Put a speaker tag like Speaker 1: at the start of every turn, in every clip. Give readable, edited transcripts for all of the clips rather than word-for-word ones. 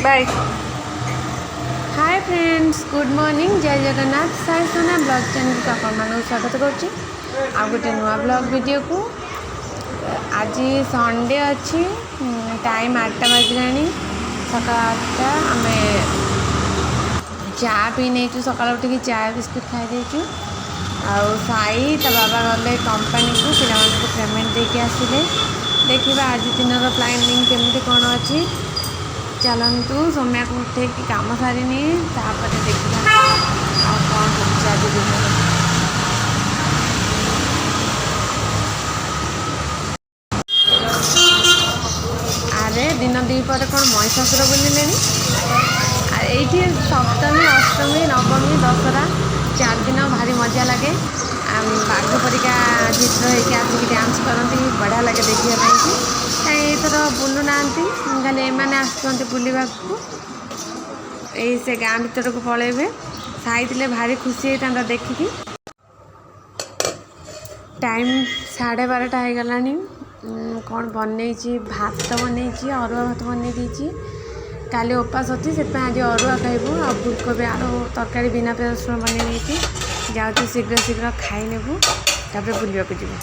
Speaker 1: Bye. Hi friends, good morning, जय जगन्नाथ। साई सोना blog channel को आपको स्वागत करुच्ची आ गोटे नुआ ब्लॉग वीडियो को। आज संडे अच्छी, टाइम 8टा बजला, सका 8टा। आम चा पी नहीं, सका उठिक चा बिस्कुट खाई आउ साई ता बाबा गले कंपनी को पिला पेमेंट देके आसिले। देखिए आज दिन प्लानिंग केमती कौन अच्छी। चलतु सौम्या को उठे कम सारे देखा कौन हो आज दिन। अरे दिन दी पर कौन महिषासुर बुलिले। ये सप्तमी अष्टमी नवमी दशहरा 4 दिन भारी मजा लगे। बाघ परिका चित्र होकर आसिक डांस करती बढ़िया लगे देखा। कहीं एथर बुलू ना खाली एम आसुँच बुलवा से गाँ भर को पलैबे। साई भारी खुशी होता देखिकी। टाइम 12:30 हो गला। कौन बन भात बन अरुआ भात बन काली उपास अच्छी से आज अरुआ खाइबू। आ फुलकोबी आलू तरकारी बिना प्याज रसुण बन जाऊँ शीघ्र शीघ्र खाई नेबू तापर बुलवा को जीवु।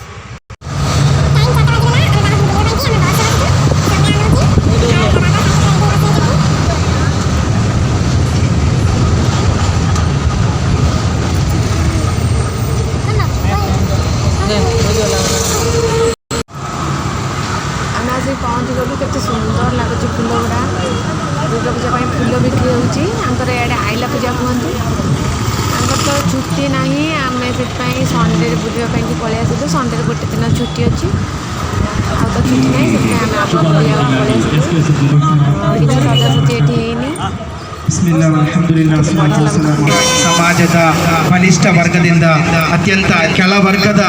Speaker 1: आम आज पहुँच गलु। केते सुंदर लगुच फूल गुड़ा। दुर्गा पूजा फूल बिक्री होकर इे आइला पूजा कहते। तो छुट्टी ना आम से संडे बुलवाई पलि आसलु। संडे गोटे दिन छुट्टी अच्छी आ तो छुट्टी ना से आम आप पलि आसलु। किसी सजासजी ये
Speaker 2: ಸಮಾಜದ ಬಲಿಷ್ಠ ವರ್ಗದಿಂದ ಅತ್ಯಂತ ಕೆಳವರ್ಗದ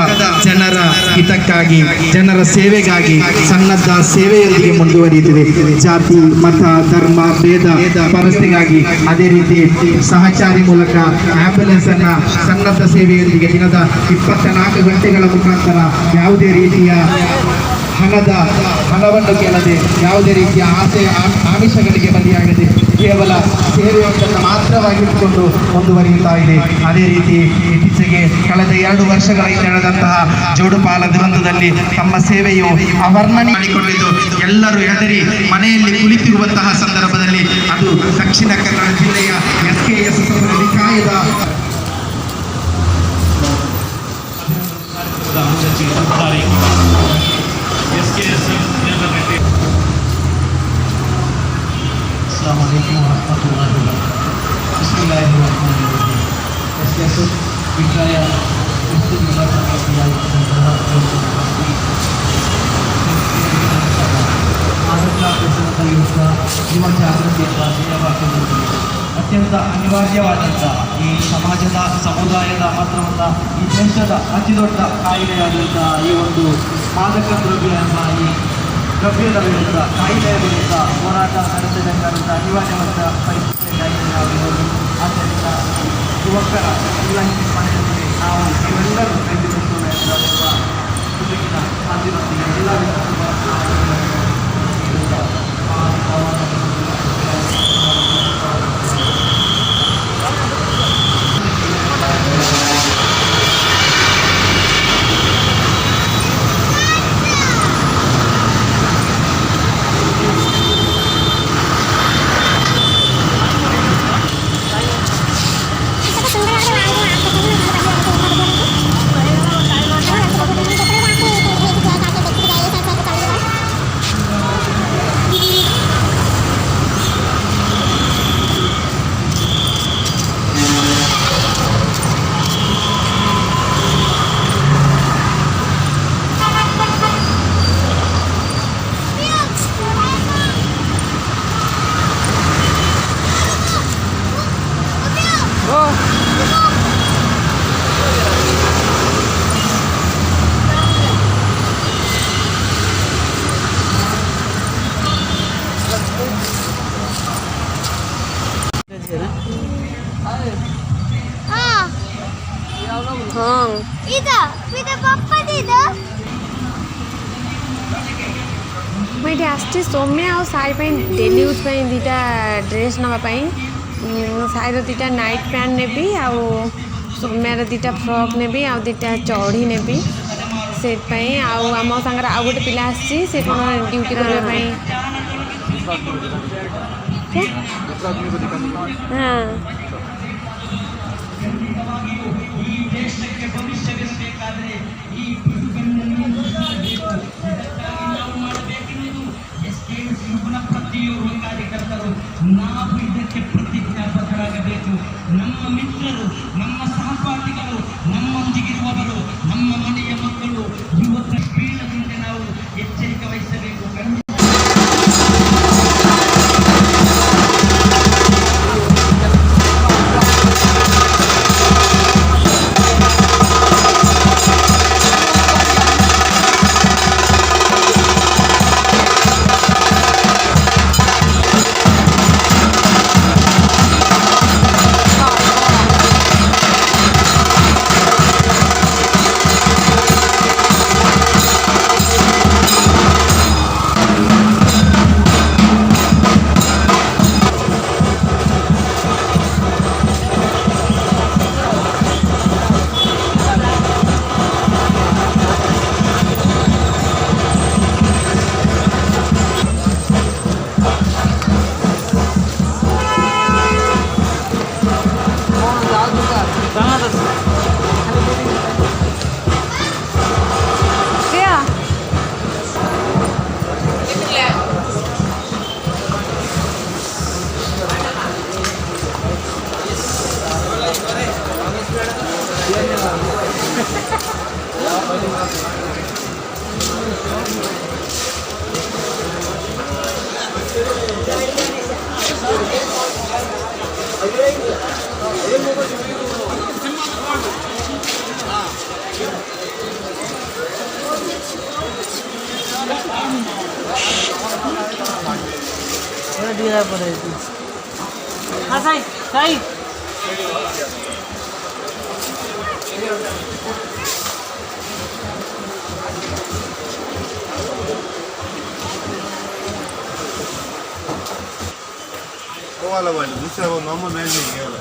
Speaker 2: ಜನರ ಹಿತಕ್ಕಾಗಿ ಜನರ ಸೇವೆಗಾಗಿ ಸನ್ನದ್ಧ ಸೇವೆಯೊಂದಿಗೆ ಮುಂದುವರಿಯುತ್ತಿದೆ. ಜಾತಿ ಮತ ಧರ್ಮ ಭೇದ ಪರಿಸ್ಥಿತಿಗಾಗಿ ಅದೇ ರೀತಿ ಸಹಚಾರಿ ಮೂಲಕ ಆಂಬ್ಯುಲೆನ್ಸ್ ಅನ್ನ ಸನ್ನದ್ಧ ಸೇವೆಯೊಂದಿಗೆ ದಿನದ 24 ಗಂಟೆಗಳ ಮುಖಾಂತರ ಯಾವುದೇ ರೀತಿಯ ಹಣವನ್ನು ಕೇಳದೆ ಯಾವುದೇ ರೀತಿಯ ಆಸೆ ಆಮಿಷಗಳಿಗೆ ಬಲಿಯಾಗದೆ ಕೇವಲ ಸೇವೆಯೊಂದನ್ನು ಮಾತ್ರವಾಗಿಟ್ಟುಕೊಂಡು ಮುಂದುವರಿಯುತ್ತಾ ಇದೆ. ಅದೇ ರೀತಿ ಇತ್ತೀಚೆಗೆ ಕಳೆದ 2 ವರ್ಷಗಳ ಹಿಂದೆ ನಡೆದಂತಹ ಜೋಡುಪಾಲ ದುರಂತದಲ್ಲಿ ತಮ್ಮ ಸೇವೆಯು ಅವರ್ಣನೆ ಮಾಡಿಕೊಂಡಿದ್ದು ಎಲ್ಲರೂ ಹೆದರಿ ಮನೆಯಲ್ಲಿ ಕುಳಿತಿರುವಂತಹ ಸಂದರ್ಭದಲ್ಲಿ ಅದು ದಕ್ಷಿಣ ಕನ್ನಡ ಜಿಲ್ಲೆಯ SKS ನಿಕಾಯದ Assalamualaikum warahmatullahi wabarakatuh. Bismillahirrahmanirrahim. SKS Wikraya untuk melakukan yang terhadap ಅತ್ಯಂತ ಅನಿವಾರ್ಯವಾದಂಥ ಈ ಸಮಾಜದ ಸಮುದಾಯದ ಮಾತ್ರವಲ್ಲ ಈ ದೇಶದ ಅತಿ ದೊಡ್ಡ ಕಾಯಿಲೆಯಾದಂಥ ಈ ಒಂದು ಮಾದಕ ದ್ರವ್ಯ ಎಂಬ ಈ ದ್ರವ್ಯದ ವಿರುದ್ಧ ಕಾಯಿಲೆಯ ವಿರುದ್ಧ ಹೋರಾಟ ನಡೆಸಬೇಕಾದಂಥ ಅನಿವಾರ್ಯವಾದ ಪರಿಸ್ಥಿತಿಯಾಗಿ ನಾವು ಆದ್ದರಿಂದ ಯುವಕರ ಎಲ್ಲ ಮನೆಯಲ್ಲಿ ನಾವು ಇವೆಲ್ಲರೂ ಕೈಗೊಳ್ಳುವ ಎಂದಿರುವ ಬದುಕಿನ ಸಾಧ್ಯತೆಗೆ ಎಲ್ಲ
Speaker 1: हाँ
Speaker 3: इधर पप्पा दे दो
Speaker 1: मुझे आसची सौम्या और साई डेली यूज दीटा ड्रेस नापी साईर दीटा नाइट पैंट नेबी आउ सौम्यार दीटा फ्रॉक नेबी आउ दीटा चढ़ी नेबी से आम सागर आउ गोटे पिला आसी कौन ड्यूटी करने हाँ
Speaker 2: ಕಾರ್ಯಕರ್ತರು ನಾವು ಇದಕ್ಕೆ ಪ್ರತಿಜ್ಞಾಬದ್ಧರಾಗಬೇಕು. ನಮ್ಮ ಮಿತ್ರರು, ನಮ್ಮ ಸಹಪಾಠಿಗಳು, ನಮ್ಮೊಂದಿಗಿರುವವರು, ನಮ್ಮ ಮನೆಯ ಮಕ್ಕಳು ಇವತ್ತು ಬೀಳದಂತೆ ನಾವು ಎಚ್ಚರಿಕೆ ವಹಿಸಬೇಕು.
Speaker 3: हाँ साई साई
Speaker 4: कोवाला वाले दूसरा वो नंबर नहीं लेंगे वाला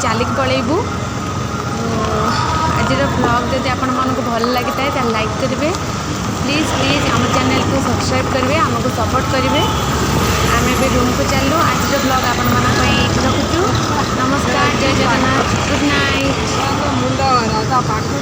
Speaker 1: चलिक पलैबू आज ब्लॉग जब आपण मानक भल लगी था लाइक करेंगे प्लीज प्लीज आम चैनल को सब्सक्राइब करेंगे आमको सपोर्ट करेंगे आम ए रूम को चलू आज ब्लॉग आपण मानी रखुचु नमस्कार जय जगन्नाथ गुड नाइट
Speaker 3: मुंडा पाठ